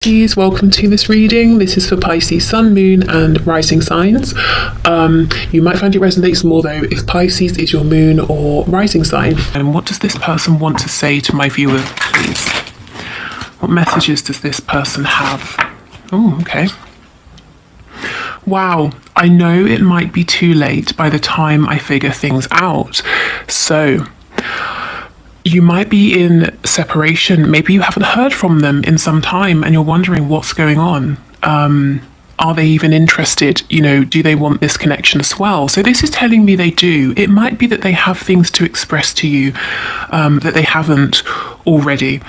Pisces, welcome to this reading. This is for Pisces Sun, Moon and Rising signs. You might find it resonates more though if Pisces is your moon or rising sign. And what does this person want to say to my viewer, please? What messages does this person have? Oh, okay. Wow, I know it might be too late by the time I figure things out. So, you might be in separation. Maybe you haven't heard from them in some time and you're wondering what's going on. Are they even interested? You know, do they want this connection as well? So this is telling me they do. It might be that they have things to express to you that they haven't already.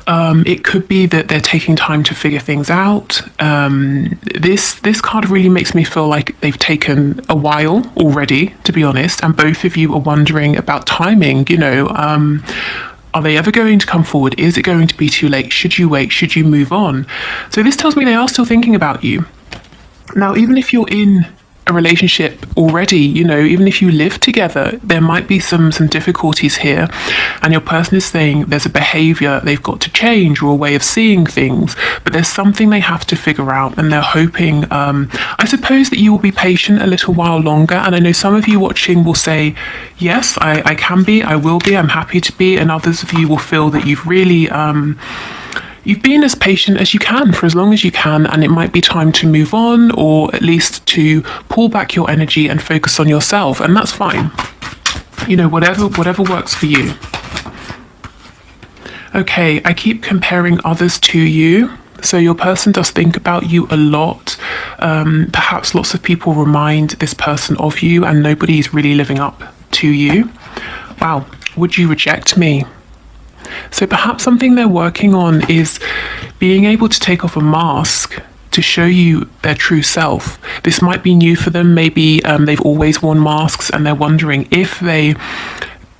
It could be that they're taking time to figure things out. This card really makes me feel like they've taken a while already, to be honest, and both of you are wondering about timing, you know. Are they ever going to come forward? Is it going to be too late? Should you wait? Should you move on? So this tells me they are still thinking about you. Now, even if you're in a relationship already, you know, even if you live together, there might be some difficulties here, and your person is saying there's a behavior they've got to change or a way of seeing things, but there's something they have to figure out, and they're hoping, I suppose, that you will be patient a little while longer. And I know some of you watching will say, yes, I can be, I will be, I'm happy to be, and others of you will feel that you've really you've been as patient as you can for as long as you can, and it might be time to move on, or at least to pull back your energy and focus on yourself, and that's fine. You know, whatever works for you. Okay, I keep comparing others to you. So your person does think about you a lot. Perhaps lots of people remind this person of you, and nobody is really living up to you. Wow, would you reject me? So perhaps something they're working on is being able to take off a mask to show you their true self. This might be new for them. Maybe they've always worn masks and they're wondering if they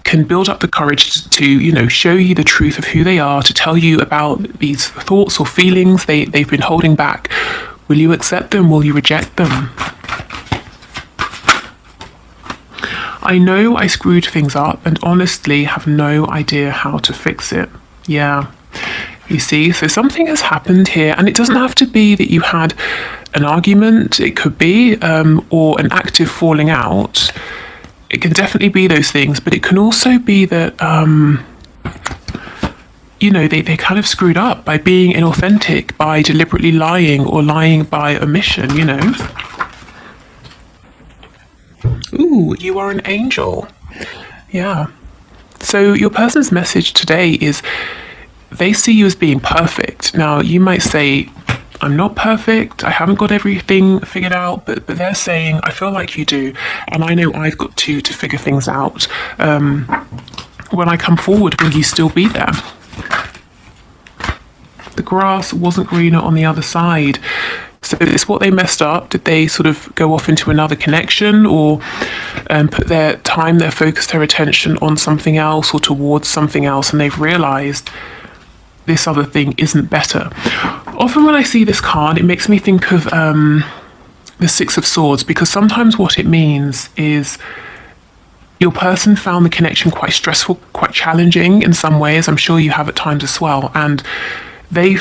can build up the courage to, you know, show you the truth of who they are, to tell you about these thoughts or feelings they've been holding back. Will you accept them? Will you reject them? I know I screwed things up and honestly have no idea how to fix it. Yeah, you see, so something has happened here, and it doesn't have to be that you had an argument. It could be, or an active falling out. It can definitely be those things, but it can also be that, you know, they kind of screwed up by being inauthentic, by deliberately lying, or lying by omission, you know. Ooh, you are an angel. Yeah. So your person's message today is they see you as being perfect. Now, you might say, I'm not perfect, I haven't got everything figured out, but they're saying, I feel like you do, and I know I've got to figure things out. When I come forward, will you still be there? The grass wasn't greener on the other side. So it's what they messed up. Did they sort of go off into another connection, or put their time, their focus, their attention on something else or towards something else, and they've realized this other thing isn't better? Often when I see this card, it makes me think of the Six of Swords, because sometimes what it means is your person found the connection quite stressful, quite challenging in some ways. I'm sure you have at times as well. And they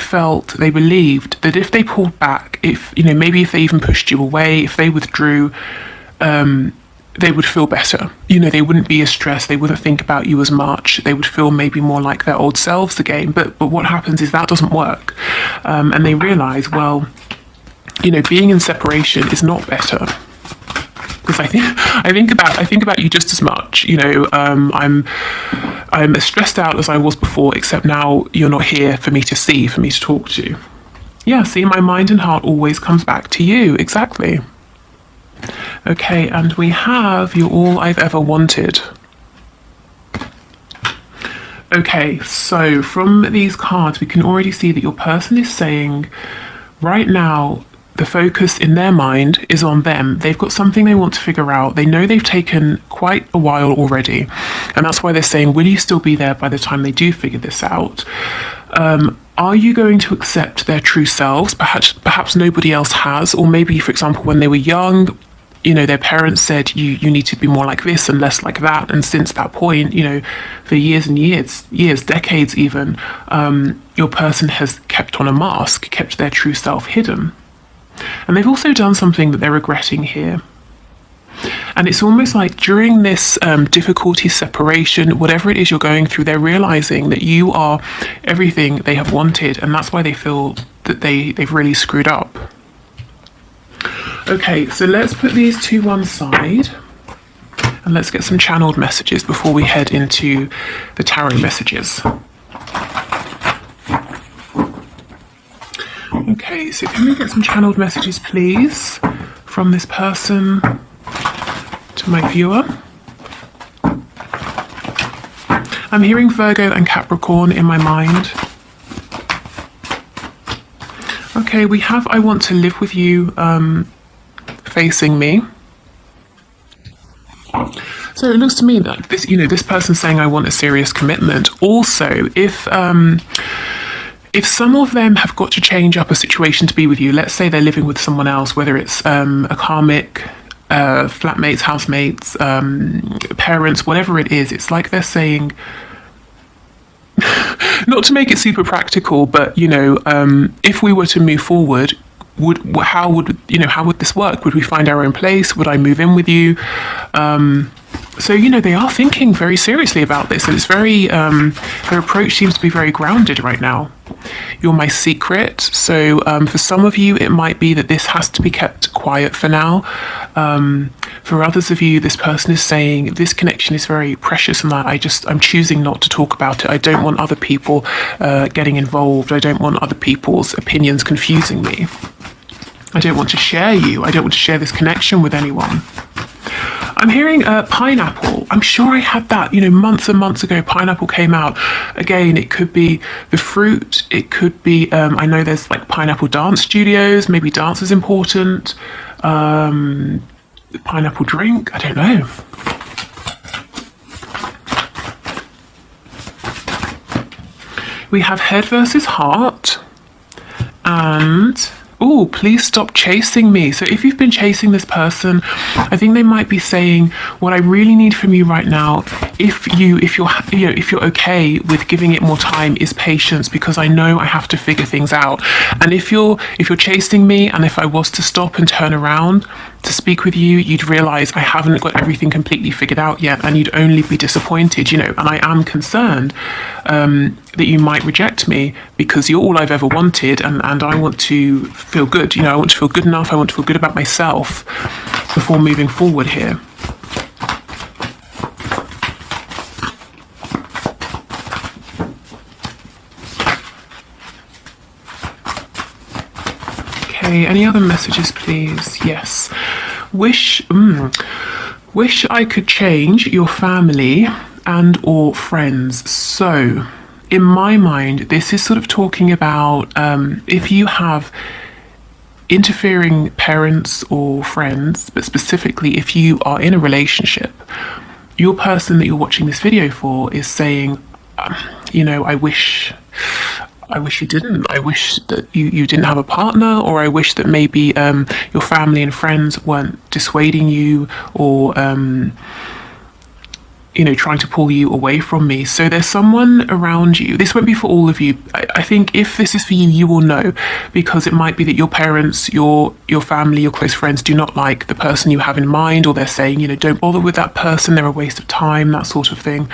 believed that if they pulled back, if, you know, maybe if they even pushed you away, if they withdrew, they would feel better. You know, they wouldn't be as stressed, they wouldn't think about you as much, they would feel maybe more like their old selves again. But what happens is that doesn't work. And they realize, well, you know, being in separation is not better. Because I think about you just as much. You know, I'm as stressed out as I was before, except now you're not here for me to see, for me to talk to. Yeah, see, my mind and heart always comes back to you. Exactly. Okay, and we have You're All I've Ever Wanted. Okay, so from these cards, we can already see that your person is saying, right now, the focus in their mind is on them. They've got something they want to figure out. They know they've taken quite a while already. And that's why they're saying, will you still be there by the time they do figure this out? Are you going to accept their true selves? Perhaps nobody else has. Or maybe, for example, when they were young, their parents said you need to be more like this and less like that, and since that point, for years and years, decades even, your person has kept on a mask, kept their true self hidden. And they've also done something that they're regretting here. And it's almost like during this difficulty, separation, whatever it is you're going through, they're realizing that you are everything they have wanted, and that's why they feel that they've really screwed up. Okay, so let's put these to one side and let's get some channeled messages before we head into the tarot messages. Okay, so can we get some channeled messages, please, from this person to my viewer? I'm hearing Virgo and Capricorn in my mind. Okay, we have I want to live with you facing me. So it looks to me like this, this person saying I want a serious commitment. Also, if some of them have got to change up a situation to be with you, let's say they're living with someone else, whether it's a karmic, flatmates, housemates, parents, whatever it is, it's like they're saying, not to make it super practical, but if we were to move forward, how would this work? Would we find our own place? Would I move in with you? So they are thinking very seriously about this, and it's very their approach seems to be very grounded right now. You're my secret. So for some of you, it might be that this has to be kept quiet for now. For others of you, this person is saying this connection is very precious, and that I'm choosing not to talk about it. I don't want other people getting involved. I don't want other people's opinions confusing me. I don't want to share you. I don't want to share this connection with anyone. I'm hearing pineapple. I'm sure I had that, months and months ago. Pineapple came out. Again, it could be the fruit. It could be, I know there's like pineapple dance studios. Maybe dance is important. Pineapple drink. I don't know. We have head versus heart. And oh, please stop chasing me. So if you've been chasing this person, I think they might be saying, what I really need from you right now, if you're okay with giving it more time, is patience, because I know I have to figure things out. And if you're chasing me, and if I was to stop and turn around to speak with you, you'd realize I haven't got everything completely figured out yet, and you'd only be disappointed, and I am concerned that you might reject me, because you're all I've ever wanted, and I want to feel good. I want to feel good enough. I want to feel good about myself before moving forward here. Okay, any other messages, please? Yes. Wish I could change your family and or friends. So in my mind, this is sort of talking about if you have interfering parents or friends, but specifically if you are in a relationship, your person that you're watching this video for is saying, I wish you didn't. I wish that you didn't have a partner, or I wish that maybe your family and friends weren't dissuading you, or trying to pull you away from me. So there's someone around you. This won't be for all of you. I think if this is for you, you will know, because it might be that your parents, your family, your close friends do not like the person you have in mind, or they're saying, don't bother with that person, they're a waste of time, that sort of thing.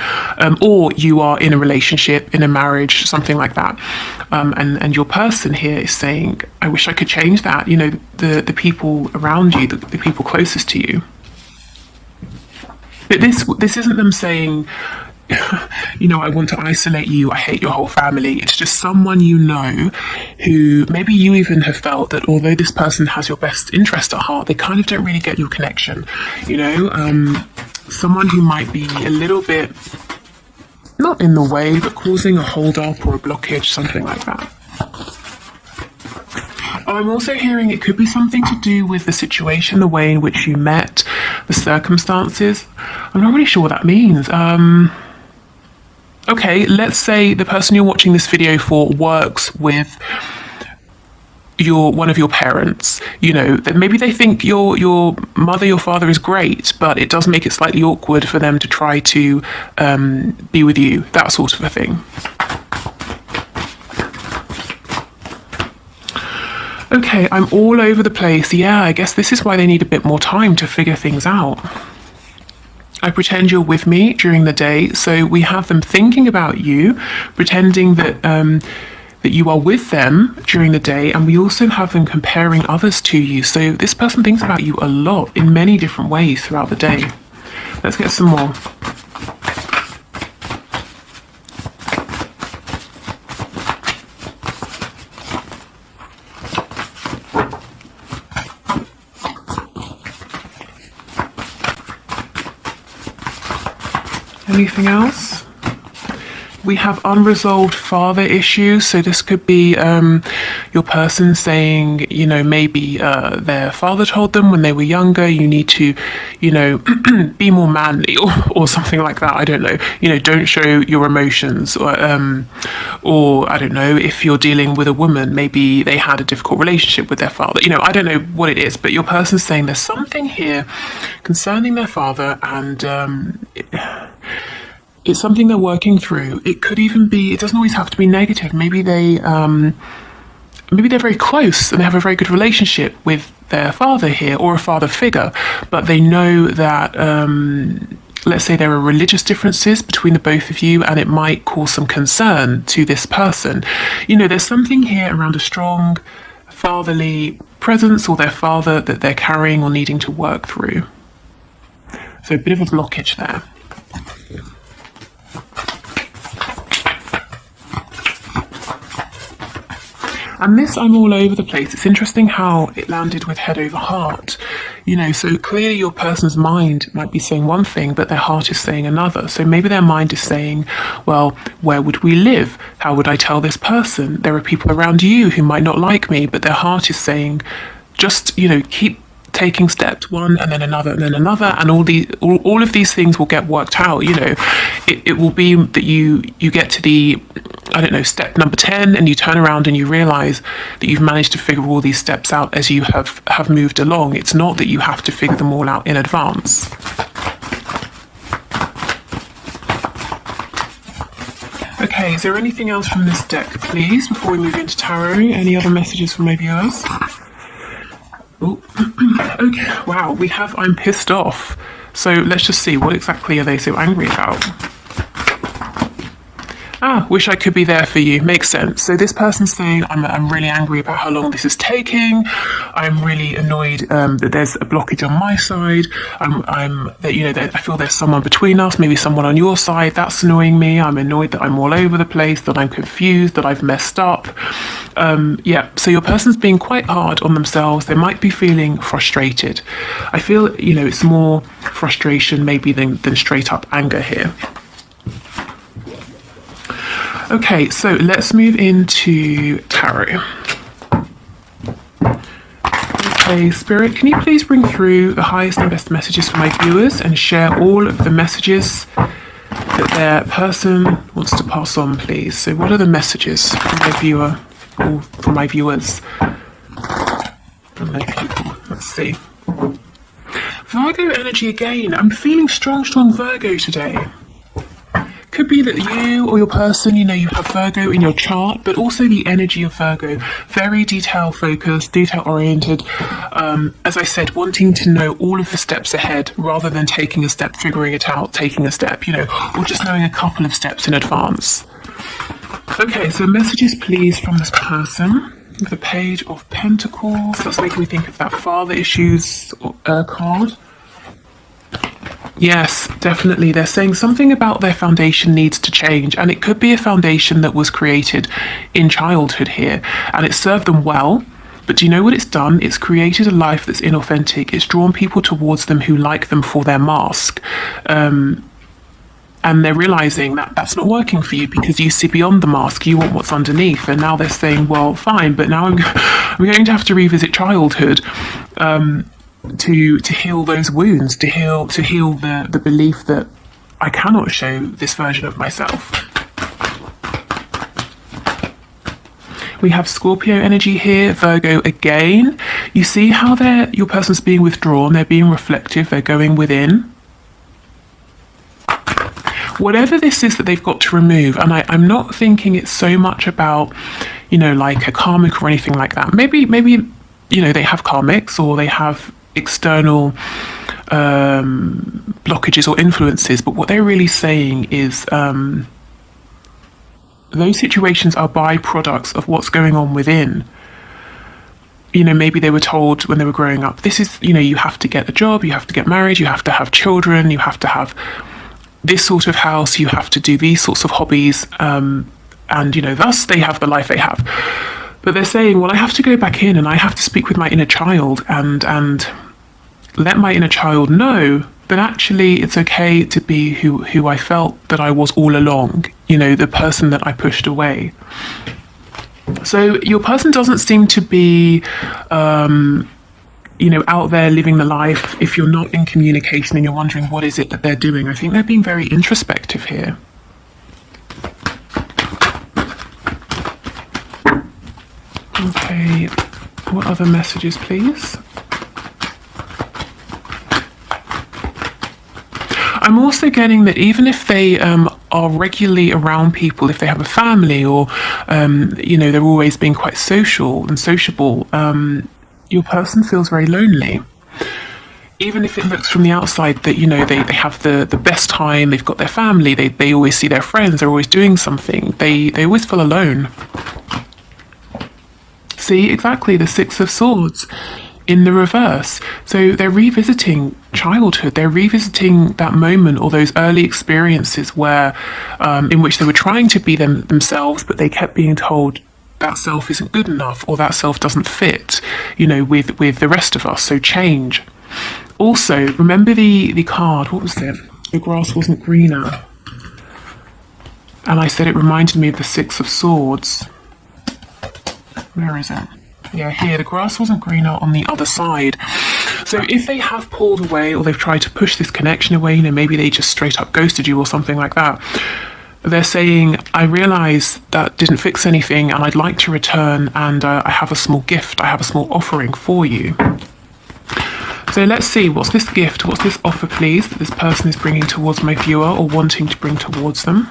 Or you are in a relationship, in a marriage, something like that. And your person here is saying, I wish I could change that. The people around you, the people closest to you. But this isn't them saying, I want to isolate you, I hate your whole family. It's just someone who maybe you even have felt that although this person has your best interest at heart, they kind of don't really get your connection. Someone who might be a little bit, not in the way, but causing a hold up or a blockage, something like that. I'm also hearing it could be something to do with the situation, the way in which you met, the circumstances. I'm not really sure what that means. Okay, let's say the person you're watching this video for works with, one of your parents, that maybe they think your mother, your father is great, but it does make it slightly awkward for them to try to be with you, that sort of a thing. Okay, I'm all over the place. Yeah, I guess this is why they need a bit more time to figure things out. I pretend you're with me during the day, so we have them thinking about you, pretending that that you are with them during the day, and we also have them comparing others to you. So this person thinks about you a lot in many different ways throughout the day. Let's get some more. Anything else? We have unresolved father issues. So this could be your person saying, maybe their father told them when they were younger, you need to, be more manly, or something like that. I don't know. Don't show your emotions, or I don't know, if you're dealing with a woman, maybe they had a difficult relationship with their father. I don't know what it is, but your person's saying there's something here concerning their father, and it's something they're working through. It could even be, it doesn't always have to be negative. Maybe they're very close and they have a very good relationship with their father here, or a father figure, but they know that, let's say there are religious differences between the both of you, and it might cause some concern to this person. There's something here around a strong fatherly presence, or their father that they're carrying or needing to work through. So a bit of a blockage there. And this, I'm all over the place. It's interesting how it landed with head over heart. So clearly your person's mind might be saying one thing, but their heart is saying another. So maybe their mind is saying, well, where would we live? How would I tell this person? There are people around you who might not like me, but their heart is saying, just, keep taking steps, one and then another and then another, and all of these things will get worked out. It will be that you get to the, I don't know, step number 10, and you turn around and you realize that you've managed to figure all these steps out as you have moved along. It's not that you have to figure them all out in advance. Okay, is there anything else from this deck, please, before we move into tarot? Any other messages from my viewers? Oh, okay, wow, we have I'm pissed off. So let's just see, what exactly are they so angry about? Wish I could be there for you. Makes sense. So this person's saying, I'm really angry about how long this is taking. I'm really annoyed that there's a blockage on my side. I feel there's someone between us, maybe someone on your side. That's annoying me. I'm annoyed that I'm all over the place, that I'm confused, that I've messed up. So your person's being quite hard on themselves. They might be feeling frustrated. I feel, it's more frustration maybe than straight up anger here. Okay, so let's move into tarot. Okay, Spirit, can you please bring through the highest and best messages for my viewers and share all of the messages that their person wants to pass on, please? So what are the messages from my viewer, or from my viewers? From my people. Let's see. Virgo energy again. I'm feeling strong Virgo today. Could be that you or your person, you have Virgo in your chart, but also the energy of Virgo, very detail focused, detail oriented. As I said, wanting to know all of the steps ahead rather than taking a step, figuring it out, taking a step, or just knowing a couple of steps in advance. Okay, so messages please from this person. The Page of Pentacles. That's making me think of that father issues card. Yes, definitely. They're saying something about their foundation needs to change, and it could be a foundation that was created in childhood here, and it served them well. But do you know what it's done? It's created a life that's inauthentic. It's drawn people towards them who like them for their mask. And they're realizing that that's not working for you because you see beyond the mask, you want what's underneath. And now they're saying, well, fine, but now I'm going to have to revisit childhood. To heal those wounds, to heal the belief that I cannot show this version of myself. We have Scorpio energy here, Virgo again. You see how your person's being withdrawn, they're being reflective, they're going within. Whatever this is that they've got to remove, and I'm not thinking it's so much about, like a karmic or anything like that. Maybe, they have karmics or they have external blockages or influences, but what they're really saying is those situations are byproducts of what's going on within. Maybe they were told when they were growing up, this is, you have to get a job, you have to get married, you have to have children, you have to have this sort of house, you have to do these sorts of hobbies, and thus they have the life they have. But they're saying, well, I have to go back in and I have to speak with my inner child and let my inner child know that actually it's okay to be who I felt that I was all along, the person that I pushed away. So your person doesn't seem to be out there living the life. If you're not in communication and you're wondering what is it that they're doing, I think they're being very introspective here. Okay, what other messages, please? I'm also getting that even if they are regularly around people, if they have a family or, they're always being quite social and sociable, your person feels very lonely. Even if it looks from the outside that, they have the best time, they've got their family, they always see their friends, they're always doing something, they always feel alone. See, exactly, the Six of Swords in the reverse. So they're revisiting childhood, they're revisiting that moment or those early experiences where, in which they were trying to be themselves, but they kept being told, that self isn't good enough or that self doesn't fit, with the rest of us, so change. Also, remember the card, what was it? The grass wasn't greener. And I said it reminded me of the Six of Swords. Where is it? Yeah, here, the grass wasn't greener on the other side. So if they have pulled away or they've tried to push this connection away, maybe they just straight up ghosted you or something like that, they're saying, I realise that didn't fix anything and I'd like to return, and I have a small gift, I have a small offering for you. So let's see, what's this gift, what's this offer, please, that this person is bringing towards my viewer or wanting to bring towards them?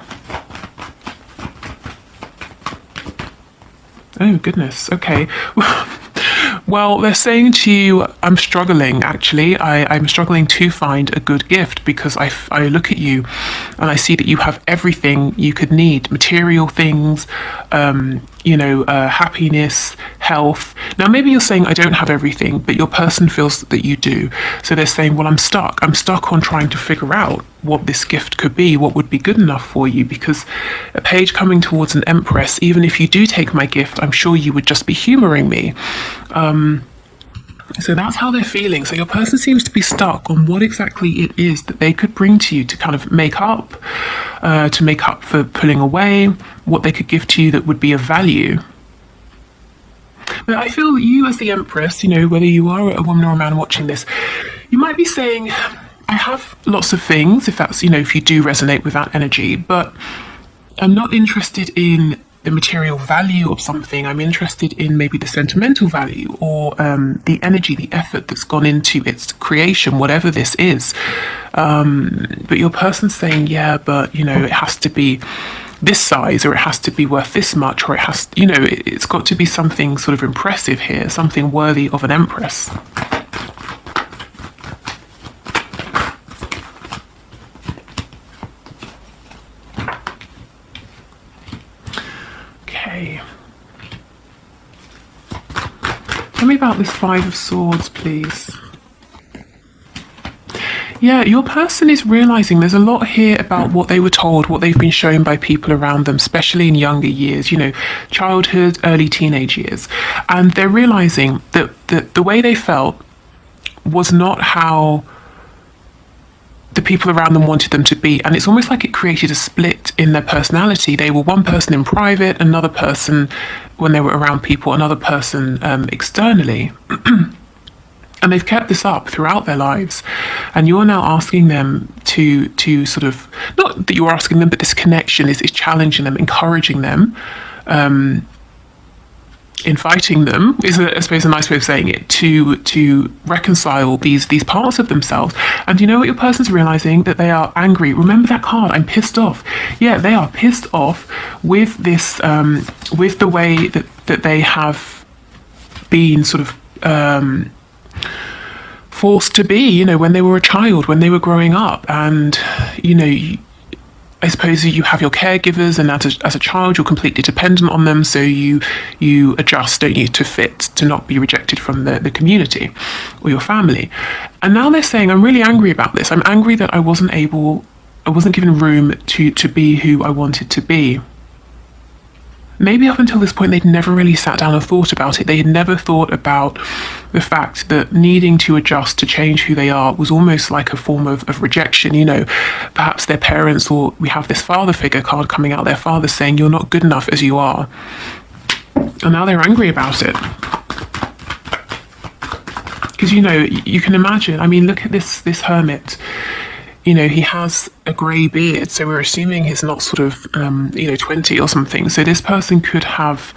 Oh, goodness, okay. Well, they're saying to you, I'm struggling, actually. I'm struggling to find a good gift because I look at you and I see that you have everything you could need. Material things, happiness, health. Now, maybe you're saying, I don't have everything, but your person feels that you do. So they're saying, well, I'm stuck. I'm stuck on trying to figure out what this gift could be, what would be good enough for you, because a page coming towards an Empress, even if you do take my gift, I'm sure you would just be humouring me. So that's how they're feeling. So your person seems to be stuck on what exactly it is that they could bring to you to kind of make up for pulling away, what they could give to you that would be of value. But I feel that you as the Empress, whether you are a woman or a man watching this, you might be saying, I have lots of things, if that's, if you do resonate with that energy, but I'm not interested in the material value of something. I'm interested in maybe the sentimental value or the energy, the effort that's gone into its creation, whatever this is. But your person's saying, yeah, but, it has to be this size, or it has to be worth this much, or it has, it's got to be something sort of impressive here, something worthy of an Empress. Okay. Tell me about this Five of Swords, please. Yeah, your person is realising there's a lot here about what they were told, what they've been shown by people around them, especially in younger years, childhood, early teenage years. And they're realising that the way they felt was not how the people around them wanted them to be. And it's almost like it created a split in their personality. They were one person in private, another person when they were around people, another person externally. And they've kept this up throughout their lives. And you're now asking them to sort of, not that you're asking them, but this connection is challenging them, encouraging them in fighting them is, I suppose, a nice way of saying it, to reconcile these parts of themselves. And you know what your person's realizing? That they are angry. Remember that card, I'm pissed off. Yeah, they are pissed off with this, with the way that they have been sort of forced to be, you know, when they were a child, when they were growing up. And, you know, I suppose you have your caregivers, and as a child, you're completely dependent on them. So you adjust, don't you, to fit, to not be rejected from the community or your family. And now they're saying, I'm really angry about this. I'm angry that I wasn't given room to be who I wanted to be. Maybe up until this point, they'd never really sat down and thought about it. They had never thought about the fact that needing to adjust to change who they are was almost like a form of rejection. You know, perhaps their parents, or we have this father figure card coming out, their father saying, you're not good enough as you are. And now they're angry about it. Because, you know, you can imagine, I mean, look at this hermit. You know, he has a grey beard, so we're assuming he's not sort of, 20 or something. So this person could have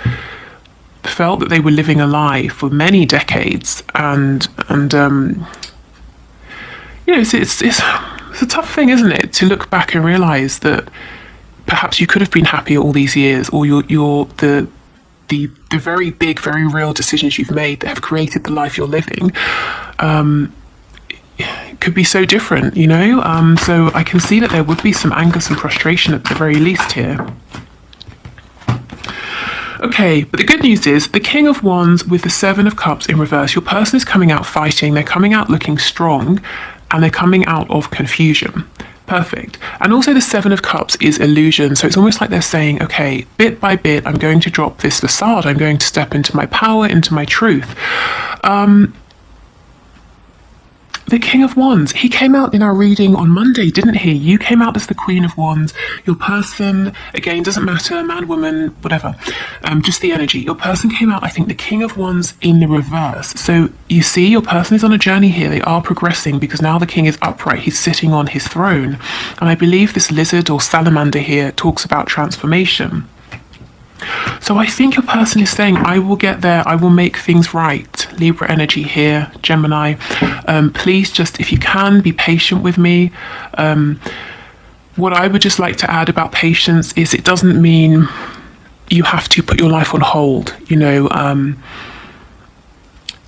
felt that they were living a lie for many decades, and it's a tough thing, isn't it, to look back and realise that perhaps you could have been happier all these years, or the very big, very real decisions you've made that have created the life you're living. Could be so different, you know. So I can see that there would be some anger, some frustration at the very least here. Okay, but the good news is the King of Wands with the Seven of Cups in reverse. Your person is coming out fighting, they're coming out looking strong, and they're coming out of confusion. Perfect. And also the Seven of Cups is illusion. So it's almost like they're saying, okay, bit by bit, I'm going to drop this facade. I'm going to step into my power, into my truth. The King of Wands, he came out in our reading on Monday, didn't he? You came out as the Queen of Wands. Your person, again, doesn't matter, man, woman, whatever, just the energy. Your person came out, I think, the King of Wands in the reverse. So you see, your person is on a journey here. They are progressing because now the King is upright. He's sitting on his throne. And I believe this lizard or salamander here talks about transformation. So I think your person is saying, I will get there, I will make things right. Libra energy here, Gemini. Please just, if you can, be patient with me. What I would just like to add about patience is it doesn't mean you have to put your life on hold. You know,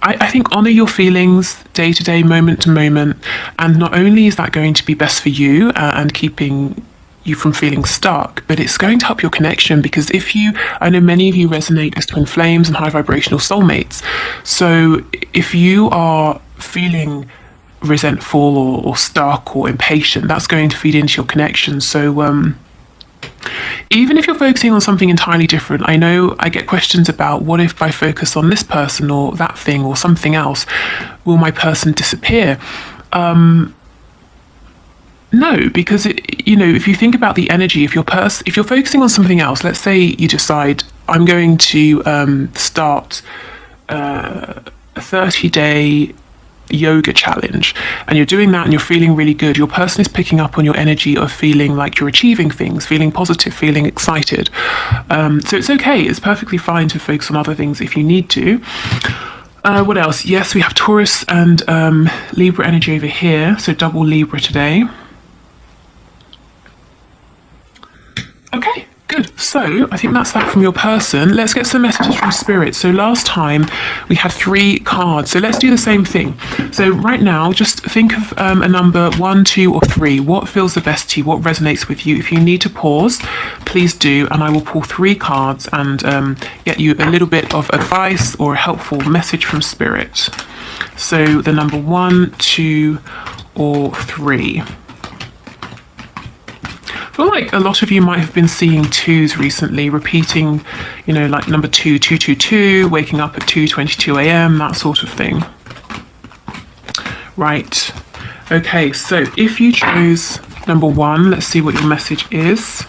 I think honour your feelings day to day, moment to moment. And not only is that going to be best for you and keeping you from feeling stuck, but it's going to help your connection, because I know many of you resonate as twin flames and high vibrational soulmates. So if you are feeling resentful or stuck or impatient, that's going to feed into your connection. So even if you're focusing on something entirely different, I know I get questions about, what if I focus on this person or that thing or something else, will my person disappear? No, because if you think about the energy, if you're focusing on something else, let's say you decide, I'm going to start a 30-day yoga challenge, and you're doing that and you're feeling really good. Your person is picking up on your energy of feeling like you're achieving things, feeling positive, feeling excited. So it's okay. It's perfectly fine to focus on other things if you need to. What else? Yes, we have Taurus and Libra energy over here. So double Libra today. Okay, good. So I think that's that from your person. Let's get some messages from Spirit. So last time we had 3 cards. So let's do the same thing. So right now, just think of a number 1, 2, or 3. What feels the best to you? What resonates with you? If you need to pause, please do. And I will pull 3 cards and get you a little bit of advice or a helpful message from Spirit. So the number 1, 2, or 3. I feel like a lot of you might have been seeing 2s recently, repeating, like number 2, 222, waking up at 2:22 a.m., that sort of thing. Right. Okay, so if you chose number 1, let's see what your message is.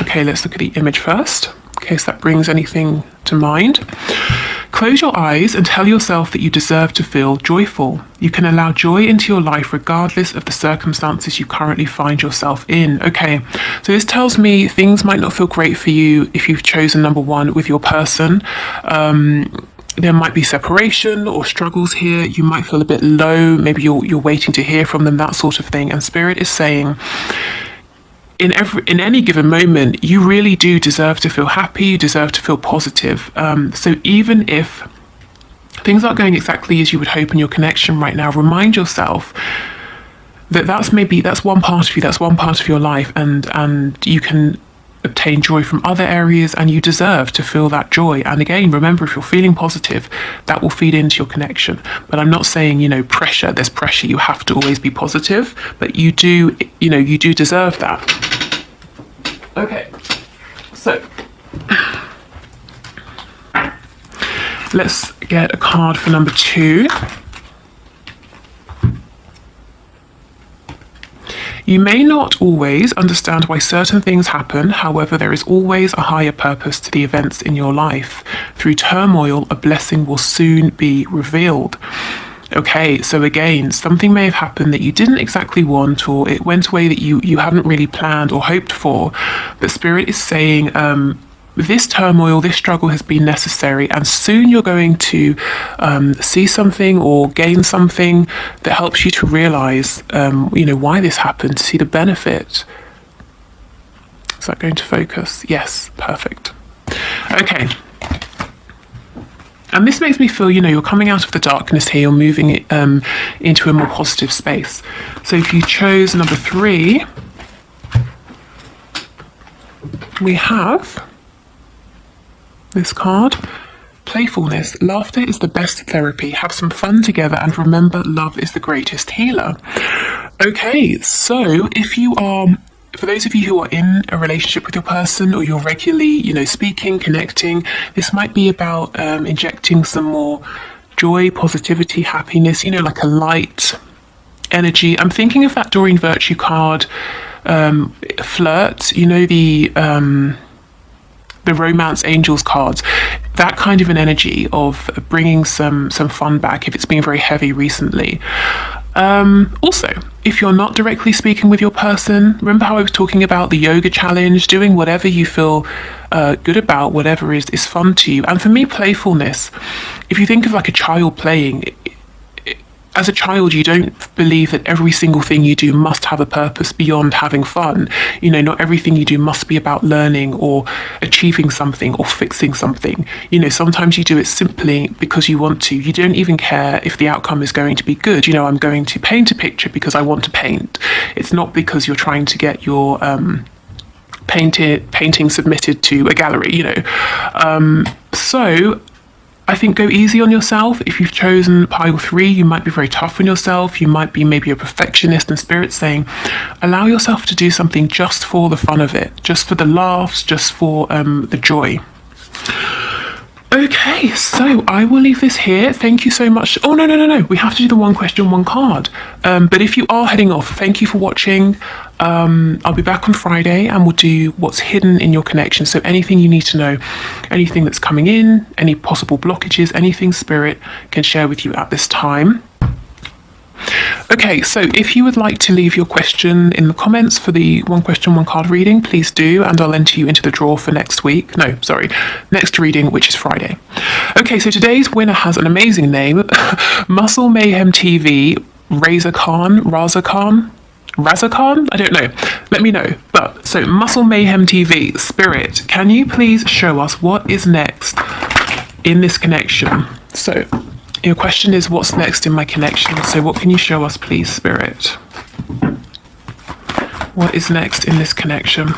Okay, let's look at the image first, in case that brings anything to mind. Close your eyes and tell yourself that you deserve to feel joyful. You can allow joy into your life regardless of the circumstances you currently find yourself in. Okay, so this tells me things might not feel great for you if you've chosen number one with your person. There might be separation or struggles here. You might feel a bit low. Maybe you're waiting to hear from them, that sort of thing. And Spirit is saying, in any given moment, you really do deserve to feel happy. You deserve to feel positive. So even if things aren't going exactly as you would hope in your connection right now, remind yourself that that's one part of you, that's one part of your life, and you can obtain joy from other areas, and you deserve to feel that joy. And again, remember, if you're feeling positive, that will feed into your connection. But I'm not saying, pressure, there's pressure, you have to always be positive, but you do deserve that. Okay, so let's get a card for number 2. You may not always understand why certain things happen. However, there is always a higher purpose to the events in your life. Through turmoil, a blessing will soon be revealed. Okay, so again, something may have happened that you didn't exactly want, or it went away that you hadn't really planned or hoped for. But Spirit is saying, this turmoil, this struggle has been necessary, and soon you're going to see something or gain something that helps you to realize, why this happened, to see the benefit. Is that going to focus? Yes, perfect. Okay. And this makes me feel, you're coming out of the darkness here, you're moving into a more positive space. So if you chose number 3, we have this card, playfulness. Laughter is the best therapy. Have some fun together, and remember, love is the greatest healer. Okay, so if you are, for those of you who are in a relationship with your person, or you're regularly, speaking, connecting, this might be about injecting some more joy, positivity, happiness, like a light energy. I'm thinking of that Doreen Virtue card, flirt, the romance angels cards, that kind of an energy of bringing some fun back if it's been very heavy recently. Also, if you're not directly speaking with your person, remember how I was talking about the yoga challenge, doing whatever you feel good about, whatever is fun to you. And for me, playfulness, if you think of like a child playing, as a child, you don't believe that every single thing you do must have a purpose beyond having fun. Not everything you do must be about learning or achieving something or fixing something. Sometimes you do it simply because you want to. You don't even care if the outcome is going to be good. I'm going to paint a picture because I want to paint. It's not because you're trying to get your painting submitted to a gallery, So I think go easy on yourself. If you've chosen pile 3, you might be very tough on yourself. You might be maybe a perfectionist, and Spirit's saying, allow yourself to do something just for the fun of it, just for the laughs, just for the joy. Okay, so I will leave this here. Thank you so much. Oh, no. We have to do the one question, one card. But if you are heading off, thank you for watching. I'll be back on Friday, and we'll do what's hidden in your connection. So anything you need to know, anything that's coming in, any possible blockages, anything Spirit can share with you at this time. Okay, so if you would like to leave your question in the comments for the one question, one card reading, please do, and I'll enter you into the draw for next reading, which is Friday. Okay, so today's winner has an amazing name, Muscle Mayhem TV, Raza Khan? I don't know. Let me know. But so Muscle Mayhem TV, Spirit, can you please show us what is next in this connection? So your question is, what's next in my connection? So what can you show us, please, Spirit? What is next in this connection?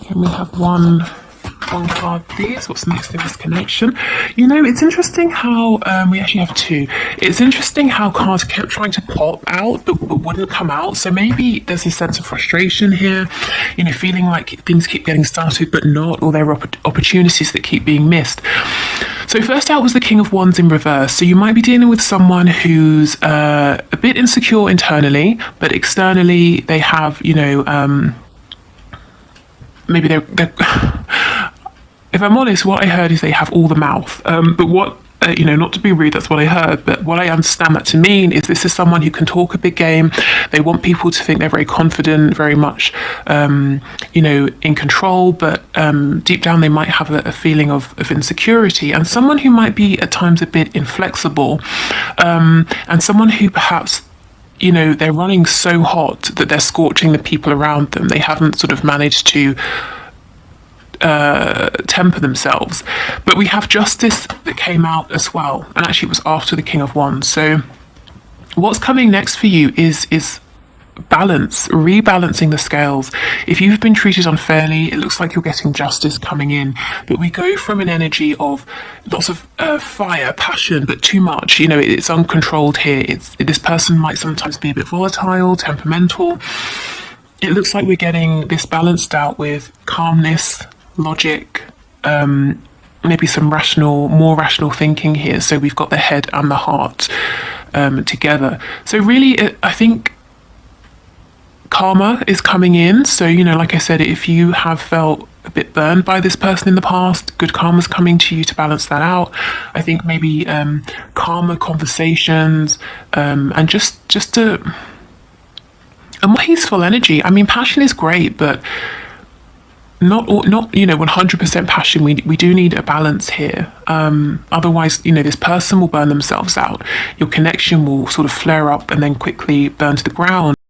Can we have one card, please? What's next in this connection? It's interesting how we actually have 2. It's interesting how cards kept trying to pop out but wouldn't come out. So maybe there's this sense of frustration here, feeling like things keep getting started but not, or there are opportunities that keep being missed. So first out was the King of Wands in reverse. So you might be dealing with someone who's a bit insecure internally, but externally they have, you know, maybe they're if I'm honest, what I heard is they have all the mouth. But what, you know, not to be rude, that's what I heard, but what I understand that to mean is this is someone who can talk a big game. They want people to think they're very confident, very much, you know, in control, but deep down they might have a feeling of insecurity, and someone who might be at times a bit inflexible, and someone who perhaps, you know, they're running so hot that they're scorching the people around them. They haven't sort of managed to temper themselves. But we have Justice that came out as well, and actually it was after the King of Wands. So what's coming next for you is balance, rebalancing the scales. If you've been treated unfairly, it looks like you're getting justice coming in. But we go from an energy of lots of fire, passion, but too much. You know, it's uncontrolled here. This person might sometimes be a bit volatile, temperamental. It looks like we're getting this balanced out with calmness, logic, maybe some more rational thinking here. So we've got the head and the heart together. So really, I think karma is coming in. So, you know, like I said, if you have felt a bit burned by this person in the past, good karma's coming to you to balance that out. I think maybe karma conversations, and just a more peaceful energy. I mean, passion is great, but not you know, 100% passion. We do need a balance here. Otherwise, you know, this person will burn themselves out. Your connection will sort of flare up and then quickly burn to the ground.